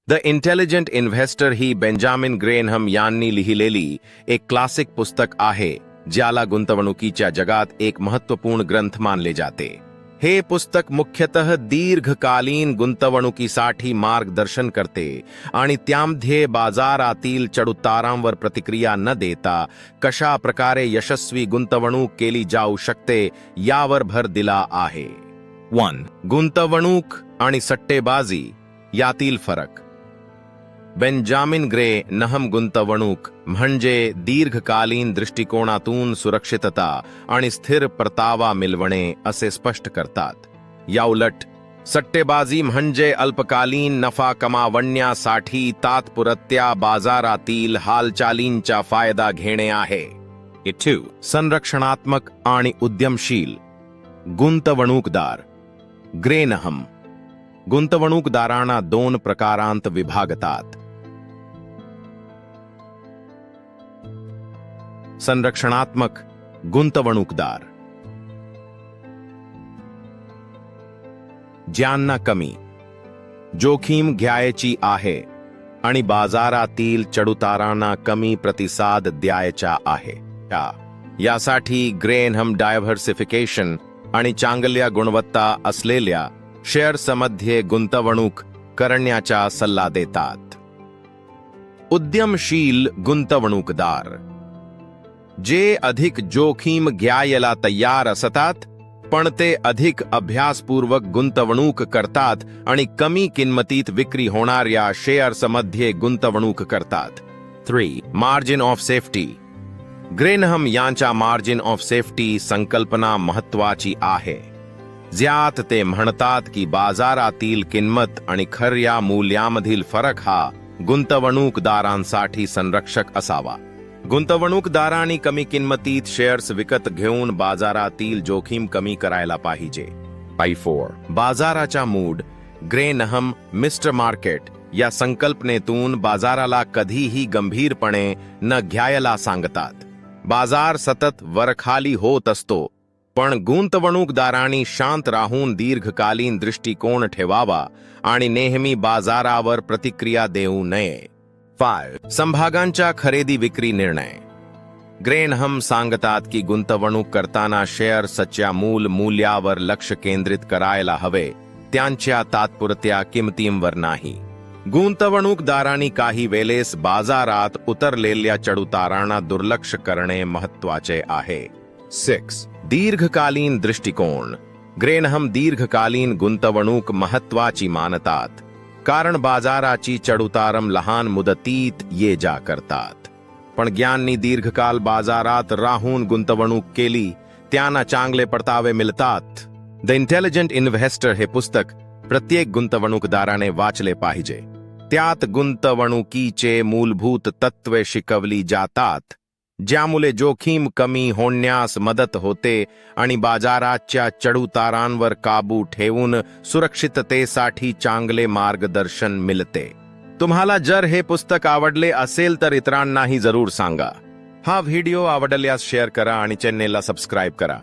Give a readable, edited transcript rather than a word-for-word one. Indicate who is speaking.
Speaker 1: The intelligent investor ही Benjamin Graham यांनी लिहिलेली एक क्लासिक पुस्तक आहे, ज्याला गुंतवणुकीच्या जगात एक महत्त्वपूर्ण ग्रंथ मानले जाते. हे पुस्तक मुख्यतः दीर्घकालीन गुंतवणुकीसाठी मार्गदर्शन करते आणि त्यामध्ये बाजारातील चढउतारांवर प्रतिक्रिया न देता कशा प्रकारे यशस्वी गुंतवणूक केली जाऊ शकते यावर भर दिला आहे. 1. गुंतवणूक आणि सट्टेबाजी यातील फरक. बेंजामिन ग्रेनहम गुंतवणूक म्हणजे दीर्घकालीन दृष्टिकोनातून सुरक्षितता आणि स्थिर परतावा मिळवणे असे स्पष्ट करतात. याउलट सट्टेबाजी म्हणजे अल्पकालीन नफा कमावण्यासाठी तात्पुरत्या बाजारातील हालचालींचा फायदा घेणे आहे. 2. संरक्षणात्मक आणि उद्यमशील गुंतवणूकदार. ग्रेनहम गुंतवणूकदारांना 2 प्रकारांत विभागतात. संरक्षणात्मक गुंतवणूकदार ज्यांना कमी जोखीम घ्यायची आहे आणि बाजारातील चढउतारांना कमी प्रतिसाद द्यायचा आहे. यासाठी ग्रेनहम डायव्हर्सिफिकेशन आणि चांगल्या गुणवत्ता असलेल्या शेअर्समध्ये गुंतवणूक करण्याचा सल्ला देतात. उद्यमशील गुंतवणूकदार जे अधिक जोखीम घ्यायला तयार असतात, पण ते अधिक अभ्यासपूर्वक गुंतवणूक करतात आणि कमी किंमतीत विक्री होणाऱ्या शेअर्समध्ये गुंतवणूक करतात. 3. Margin of safety. ग्रेनहम यांच्या मार्जिन ऑफ सेफ्टी संकल्पना महत्वाची आहे, ज्यात ते म्हणतात की बाजारातील किंमत आणि खऱ्या मूल्यामधील फरक हा गुंतवणूकदारांसाठी संरक्षक असावा. गुंतवणूकदारांनी कमी किंमतीत शेअर्स विकत घेऊन बाजारातील जोखीम कमी करायला पाहिजे. 4. बाजाराचा मूड. ग्रेनहम मिस्टर मार्केट या संकल्पनेतून बाजाराला कधीही गंभीरपणे न घ्यायला सांगतात. बाजार सतत वरखाली होत असतो, पण गुंतवणूकदारांनी शांत राहून दीर्घकालीन दृष्टिकोन ठेवावा आणि नेहमी बाजारावर प्रतिक्रिया देऊ नये. 5. समभागांच्या खरेदी विक्री निर्णय. ग्रेनहम सांगतात की गुंतवणूक करताना शेअर्सच्या मूल्यावर लक्ष केंद्रित करायला हवे, त्यांच्या तात्पुरत्या किंमतींवर नाही. गुंतवणूकदारांनी काही वेळेस बाजारात उतरलेल्या चढउतारांना दुर्लक्ष करणे महत्वाचे आहे. 6. दीर्घकालीन दृष्टिकोन. ग्रेनहम दीर्घकालीन गुंतवणूक महत्वाची मानतात, कारण बाजाराची चढउतारम लहान मुदतीत ये जा करतात. पण ज्यांनी दीर्घकाल बाजारात राहून गुंतवणूक केली त्यांना चांगले परतावे मिळतात. द इंटेलिजंट इन्व्हेस्टर हे पुस्तक प्रत्येक गुंतवणूकदाराने वाचले पाहिजे. त्यात गुंतवणुकीचे मूलभूत तत्त्वे शिकवली जातात, ज्यामुळे जोखीम कमी होण्यास मदत होते आणि बाजाराच्या चढउतारांवर काबू ठेवून सुरक्षिततेसाठी चांगले मार्गदर्शन मिळते. तुम्हाला जर हे पुस्तक आवडले असेल तर इतरांनाही जरूर सांगा. हा व्हिडिओ आवडल्यास शेअर करा आणि चॅनेलला सबस्क्राईब करा.